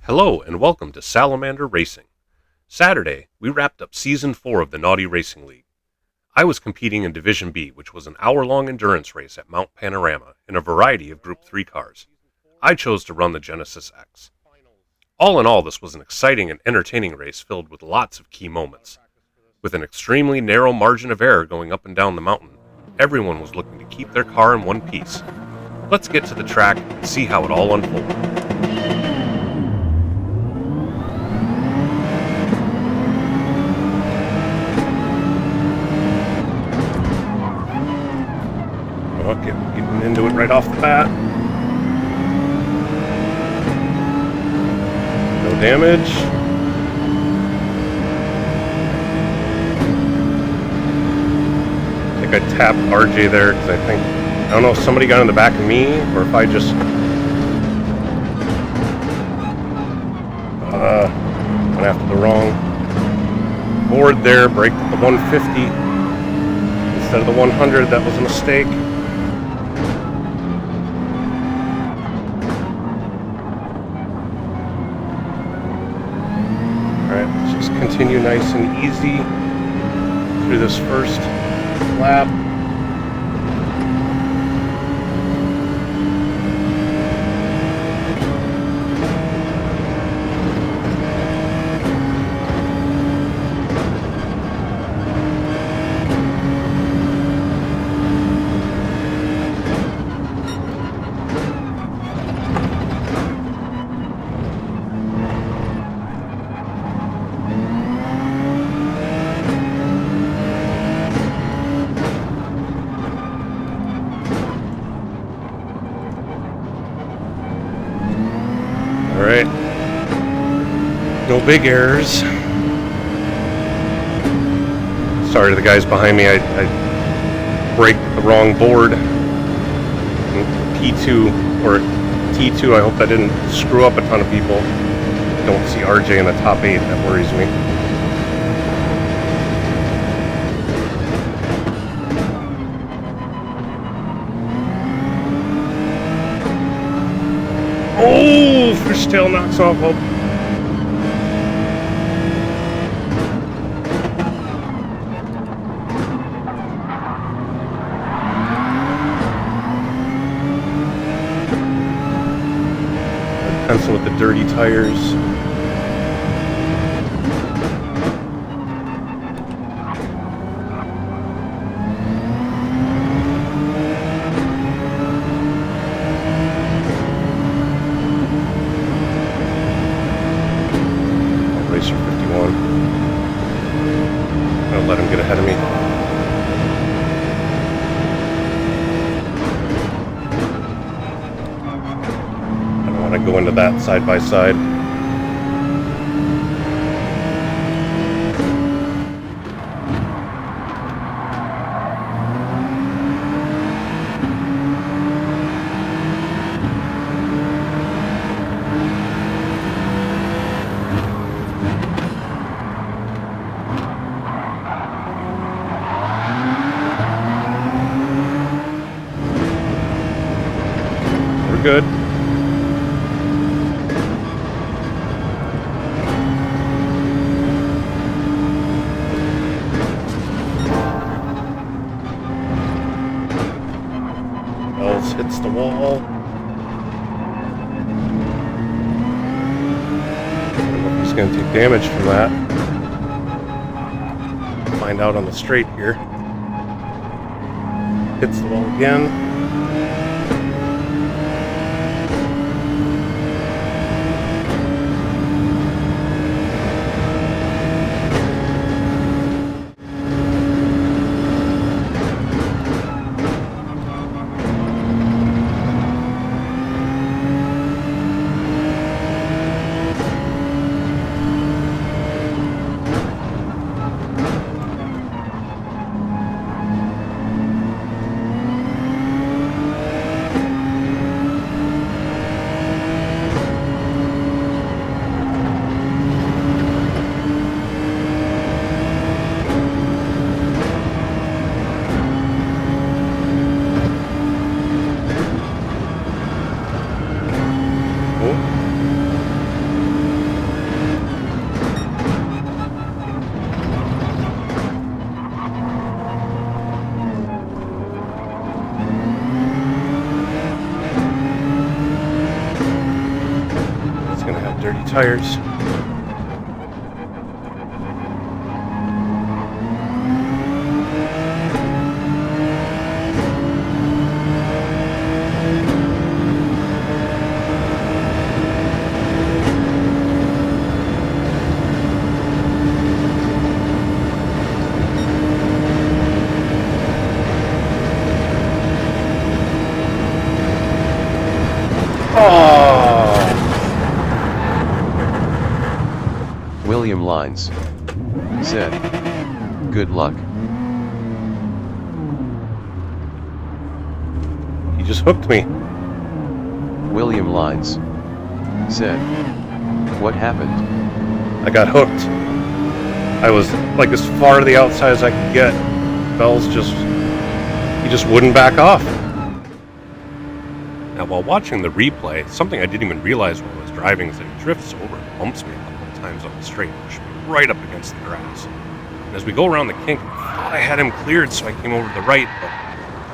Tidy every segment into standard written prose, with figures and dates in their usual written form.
Hello and welcome to Salamander Racing. Saturday, we wrapped up Season 4 of the Naughty Racing League. I was competing in Division B, which was an hour-long endurance race at Mount Panorama in a variety of Group 3 cars. I chose to run the Genesis X. All in all, this was an exciting and entertaining race filled with lots of key moments. With an extremely narrow margin of error going up and down the mountain, everyone was looking to keep their car in one piece. Let's get to the track and see how it all unfolded. Okay, getting into it right off the bat. No damage. I think I tapped RJ there because I don't know if somebody got in the back of me or if I just went after the wrong board there, braked at the 150 instead of the 100. That was a mistake. Continue nice and easy through this first lap. Alright, no big errors. Sorry to the guys behind me, I braked the wrong board. P2 or T2, I hope that didn't screw up a ton of people. Don't see RJ in the top 8, that worries me. Oh, fishtail knocks off. Oh. Pencil with the dirty tires. Let him get ahead of me. I don't want to go into that side by side. Good. Balls hits the wall. I don't know if he's going to take damage from that. Find out on the straight here. Hits the wall again. dirty tires. William Lines said, "Good luck." He just hooked me. William Lines said, "What happened?" I got hooked. I was like as far to the outside as I could get. Bell's he just wouldn't back off. Now while watching the replay, something I didn't even realize while I was driving is that he drifts over and bumps me a couple of times on the straight, pushing me right up against the grass. And as we go around the kink, I thought I had him cleared, so I came over to the right, but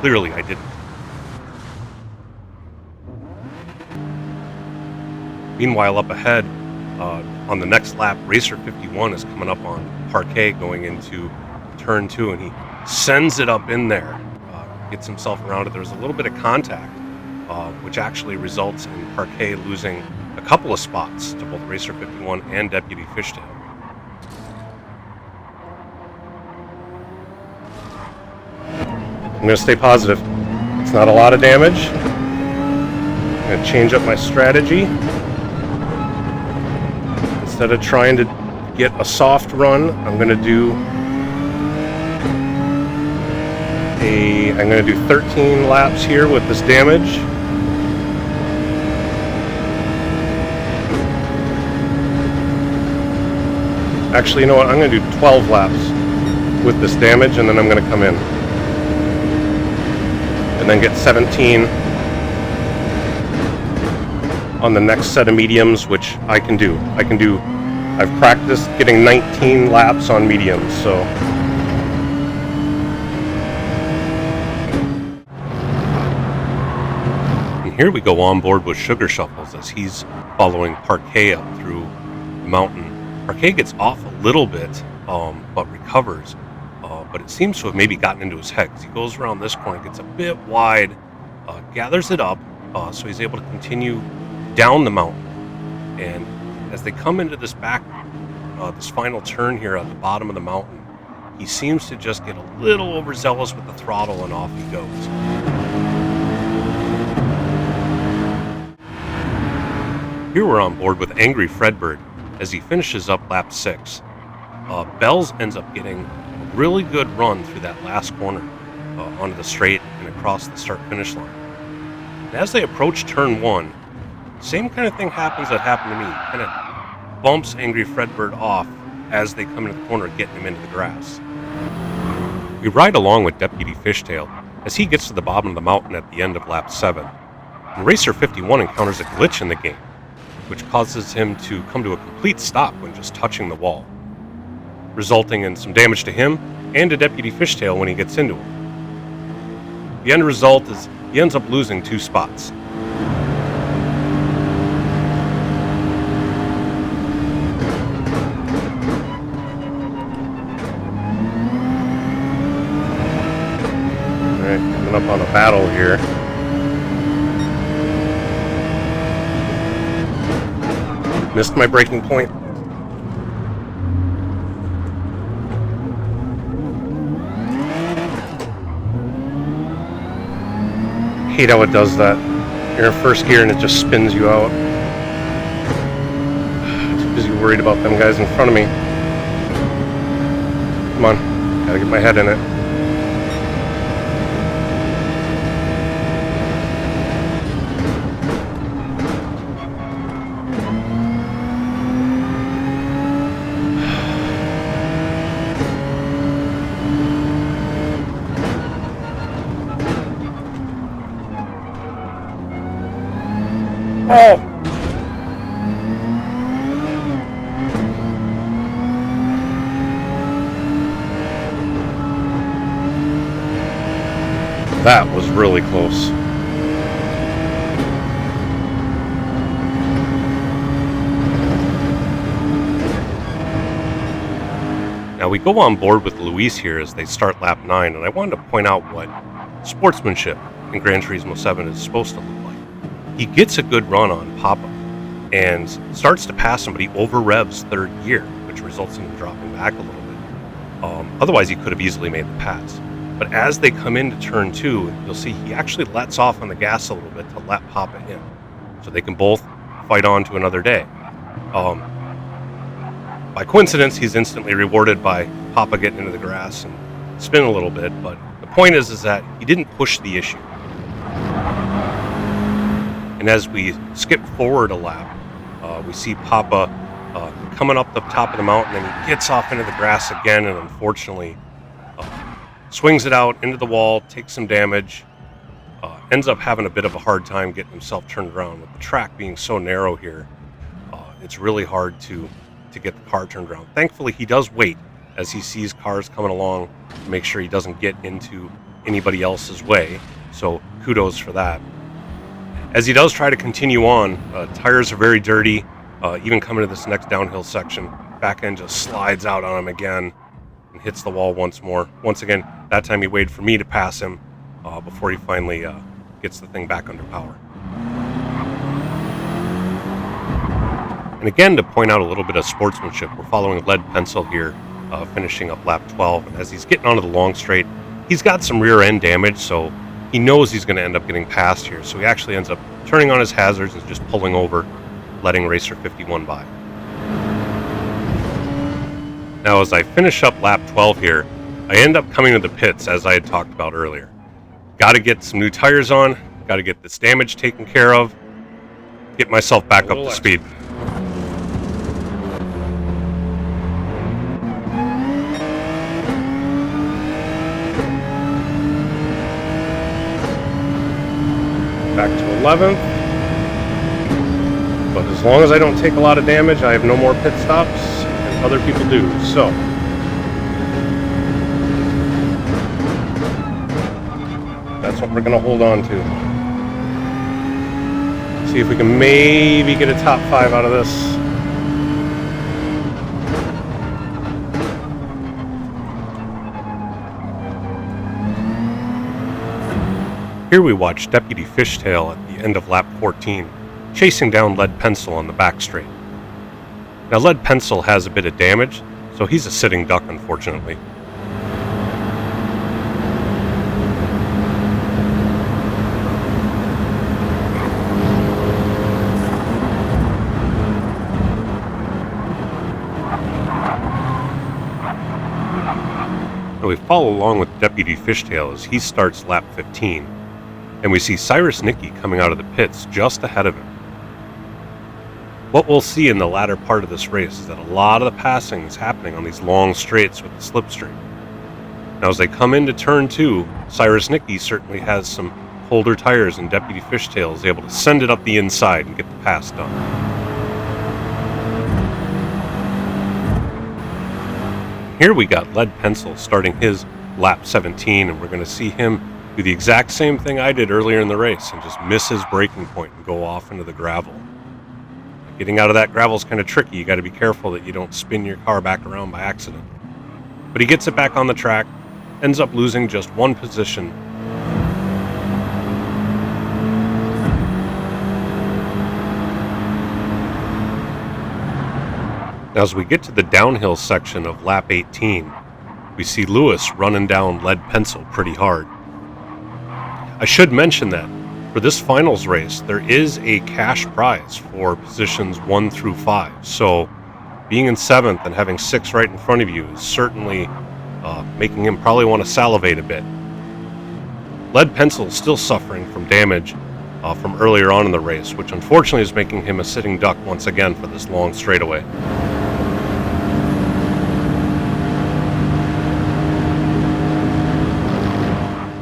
clearly I didn't. Meanwhile, up ahead, on the next lap, Racer 51 is coming up on Parquet going into turn 2, and he sends it up in there, gets himself around it. There's a little bit of contact, which actually results in Parquet losing a couple of spots to both Racer 51 and Deputy Fishtail. I'm going to stay positive. It's not a lot of damage. I'm going to change up my strategy. Instead of trying to get a soft run, I'm going to do 13 laps here with this damage. Actually, you know what? I'm going to do 12 laps with this damage, and then I'm going to come in. And then get 17 on the next set of mediums, which I can do. I've practiced getting 19 laps on mediums, so. And here we go on board with Sugar Shuffles as he's following Parquet up through the mountain. Parquet gets off a little bit, but recovers. But it seems to have maybe gotten into his head, because he goes around this corner, gets a bit wide, gathers it up, so he's able to continue down the mountain. And as they come into this this final turn here at the bottom of the mountain, he seems to just get a little overzealous with the throttle, and off he goes. Here we're on board with Angry Fredbird as he finishes up lap 6. Bells ends up getting a really good run through that last corner onto the straight and across the start-finish line. And as they approach turn 1, same kind of thing happens that happened to me. Kind of bumps Angry Fredbird off as they come into the corner, getting him into the grass. We ride along with Deputy Fishtail as he gets to the bottom of the mountain at the end of lap 7. And Racer 51 encounters a glitch in the game, which causes him to come to a complete stop when just touching the wall, resulting in some damage to him and to Deputy Fishtail when he gets into him. The end result is he ends up losing 2 spots. Alright, coming up on a battle here. Missed my braking point. Hate how it does that. You're in first gear and it just spins you out. Too busy worried about them guys in front of me. Come on, gotta get my head in it. Oh! That was really close. Now we go on board with Luis here as they start lap 9, and I wanted to point out what sportsmanship in Gran Turismo 7 is supposed to look like. He gets a good run on Papa and starts to pass him, but he over-revs third gear, which results in him dropping back a little bit. Otherwise, he could have easily made the pass. But as they come into turn 2, you'll see he actually lets off on the gas a little bit to let Papa in, so they can both fight on to another day. By coincidence, he's instantly rewarded by Papa getting into the grass and spin a little bit, but the point is that he didn't push the issue. And as we skip forward a lap, we see Papa coming up the top of the mountain, and he gets off into the grass again, and unfortunately swings it out into the wall, takes some damage, ends up having a bit of a hard time getting himself turned around. With the track being so narrow here, it's really hard to get the car turned around. Thankfully, he does wait as he sees cars coming along to make sure he doesn't get into anybody else's way, so kudos for that. As he does try to continue on, tires are very dirty, even coming to this next downhill section. Back end just slides out on him again and hits the wall once more. Once again, that time he waited for me to pass him before he finally gets the thing back under power. And again, to point out a little bit of sportsmanship, we're following Lead Pencil here, finishing up lap 12. And as he's getting onto the long straight, he's got some rear end damage, so he knows he's going to end up getting passed here. So he actually ends up turning on his hazards and just pulling over, letting Racer 51 by. Now, as I finish up lap 12 here, I end up coming to the pits, as I had talked about earlier. Got to get some new tires on, got to get this damage taken care of, get myself back up to speed. Back to 11th, but as long as I don't take a lot of damage, I have no more pit stops, and other people do, so that's what we're going to hold on to. See if we can maybe get a top 5 out of this. Here we watch Deputy Fishtail at the end of lap 14, chasing down Lead Pencil on the back straight. Now Lead Pencil has a bit of damage, so he's a sitting duck, unfortunately. Now we follow along with Deputy Fishtail as he starts lap 15. And we see Cyrus Nicky coming out of the pits just ahead of him. What we'll see in the latter part of this race is that a lot of the passing is happening on these long straights with the slipstream. Now as they come into turn 2, Cyrus Nicky certainly has some colder tires, and Deputy Fishtail is able to send it up the inside and get the pass done. Here we got Lead Pencil starting his lap 17, and we're going to see him do the exact same thing I did earlier in the race and just miss his braking point and go off into the gravel. Getting out of that gravel is kind of tricky. You got to be careful that you don't spin your car back around by accident. But he gets it back on the track, ends up losing just one position. Now as we get to the downhill section of lap 18, we see Lewis running down Lead Pencil pretty hard. I should mention that for this finals race, there is a cash prize for positions 1 through 5. So being in 7th and having 6 right in front of you is certainly making him probably want to salivate a bit. Lead Pencil is still suffering from damage from earlier on in the race, which unfortunately is making him a sitting duck once again for this long straightaway.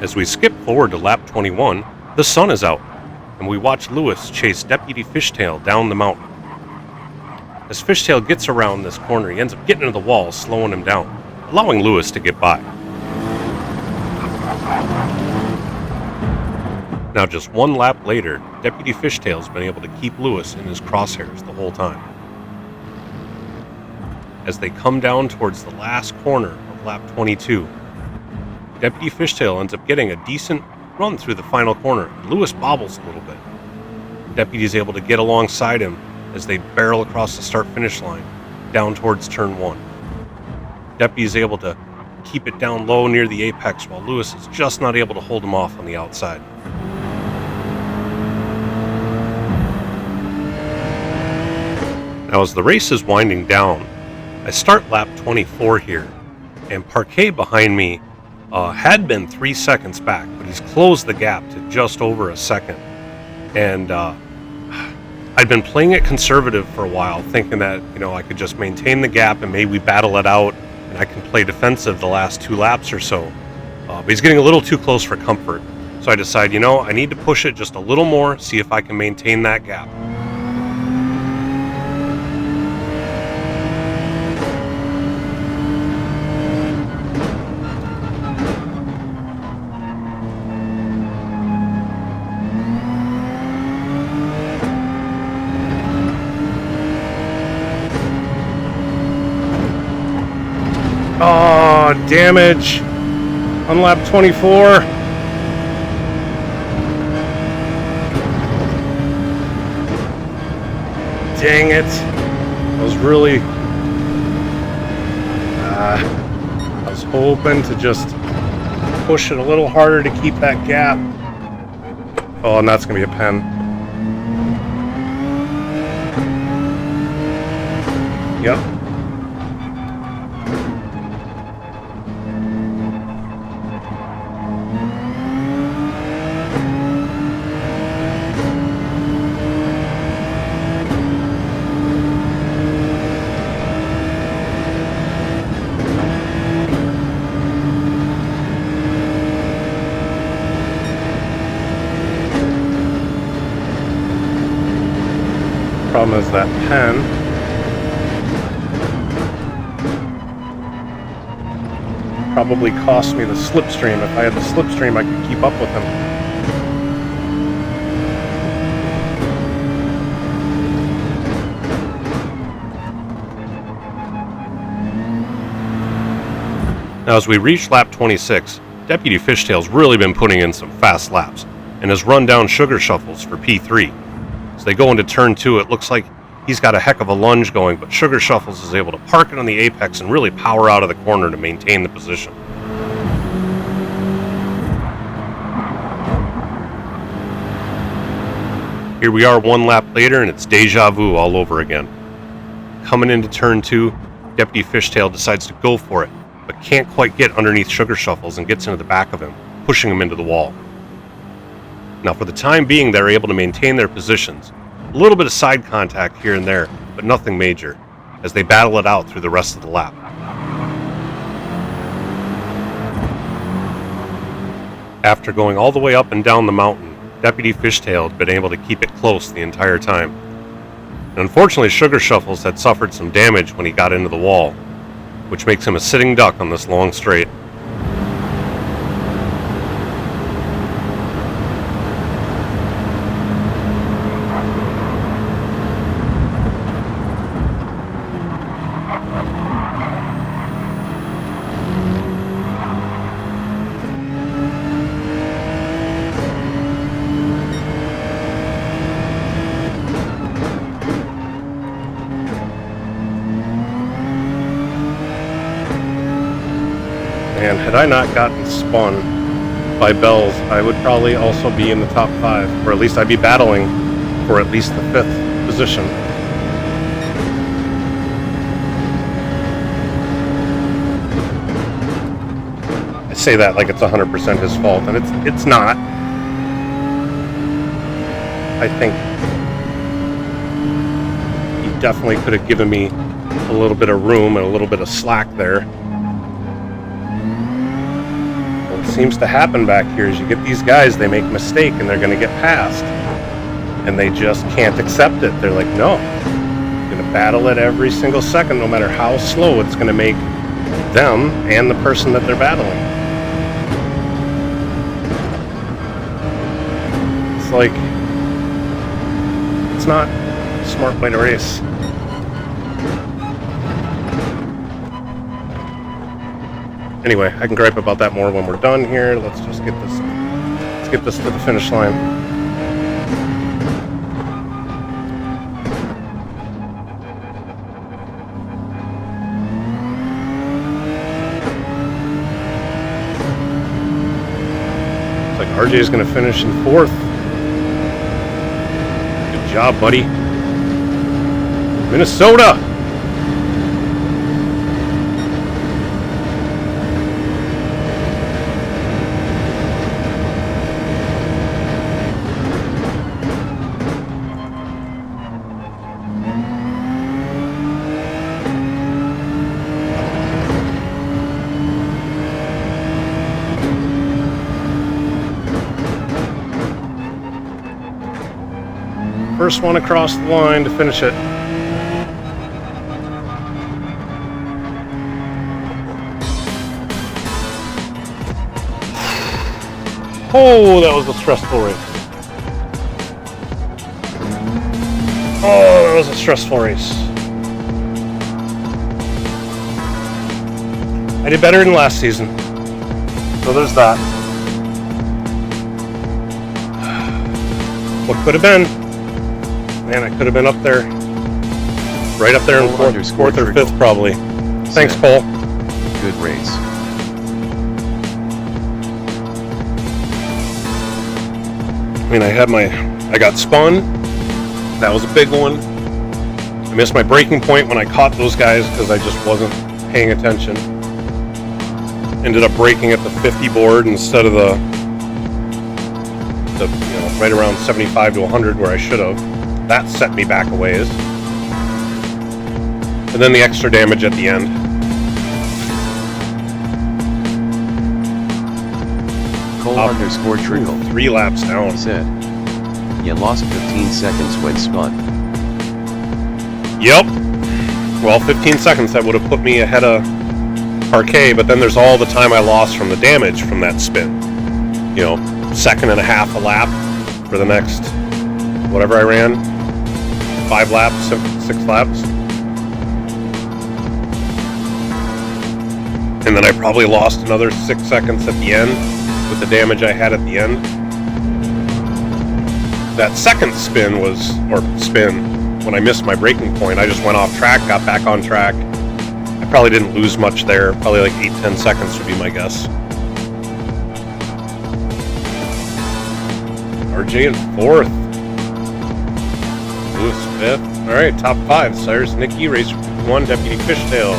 As we skip forward to lap 21, the sun is out, and we watch Lewis chase Deputy Fishtail down the mountain. As Fishtail gets around this corner, he ends up getting into the wall, slowing him down, allowing Lewis to get by. Now just one lap later, Deputy Fishtail's been able to keep Lewis in his crosshairs the whole time. as they come down towards the last corner of lap 22. Deputy Fishtail ends up getting a decent run through the final corner. Lewis bobbles a little bit. Deputy is able to get alongside him as they barrel across the start-finish line down towards turn 1. Deputy is able to keep it down low near the apex while Lewis is just not able to hold him off on the outside. Now as the race is winding down, I start lap 24 here, and Parquet behind me had been 3 seconds back, but he's closed the gap to just over a second. And I'd been playing it conservative for a while, thinking that, I could just maintain the gap and maybe battle it out, and I can play defensive the last 2 laps or so. But he's getting a little too close for comfort. So I decide, I need to push it just a little more, see if I can maintain that gap. Oh, damage on lap 24. Dang it. I was really... I was hoping to just push it a little harder to keep that gap. Oh, and that's going to be a pen. Yep. Problem is that pen probably cost me the slipstream. If I had the slipstream, I could keep up with him. Now as we reach lap 26, Deputy Fishtail's really been putting in some fast laps and has run down Sugar Shuffles for P3. As they go into turn 2, it looks like he's got a heck of a lunge going, but Sugar Shuffles is able to park it on the apex and really power out of the corner to maintain the position. Here we are 1 lap later, and it's deja vu all over again. Coming into turn 2, Deputy Fishtail decides to go for it, but can't quite get underneath Sugar Shuffles and gets into the back of him, pushing him into the wall. Now for the time being, they're able to maintain their positions. A little bit of side contact here and there, but nothing major, as they battle it out through the rest of the lap. After going all the way up and down the mountain, Deputy Fishtail had been able to keep it close the entire time. And unfortunately, Sugar Shuffles had suffered some damage when he got into the wall, which makes him a sitting duck on this long straight. And had I not gotten spun by Bells, I would probably also be in the top 5, or at least I'd be battling for at least the 5th position. I say that like it's 100% his fault, and it's not. I think he definitely could have given me a little bit of room and a little bit of slack there. Seems to happen back here is you get these guys, they make a mistake and they're going to get passed, and they just can't accept it. They're like, no, I'm going to battle it every single second, no matter how slow it's going to make them and the person that they're battling. It's like, it's not a smart way to race. Anyway, I can gripe about that more when we're done here. Let's just get this to the finish line. Looks like RJ is going to finish in 4th. Good job, buddy. Minnesota. First one across the line to finish it. Oh, that was a stressful race. Oh, that was a stressful race. I did better than last season. So there's that. What could have been? Man, I could have been up there. Right up there in 4th or 5th probably. Thanks, Cole. Good race. I mean, I got spun. That was a big one. I missed my braking point when I caught those guys because I just wasn't paying attention. Ended up braking at the 50 board instead of the right around 75 to 100 where I should have. That set me back a ways. And then the extra damage at the end. Cole_Trickle 3 laps down. Said, you lost 15 seconds when spun. Yep. Well, 15 seconds, that would have put me ahead of Parquet, but then there's all the time I lost from the damage from that spin. 2.5 a lap for the next, whatever I ran. 5 laps, 6 laps. And then I probably lost another 6 seconds at the end with the damage I had at the end. That second spin when I missed my braking point, I just went off track, got back on track. I probably didn't lose much there. Probably like 8-10 seconds would be my guess. RJ in 4th. Lewis 5th. Alright, top 5. Cyrus, Nicky, Racer 51, Deputy Fishtail,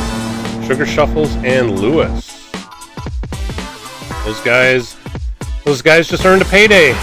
Sugar Shuffles, and Lewis. Those guys just earned a payday.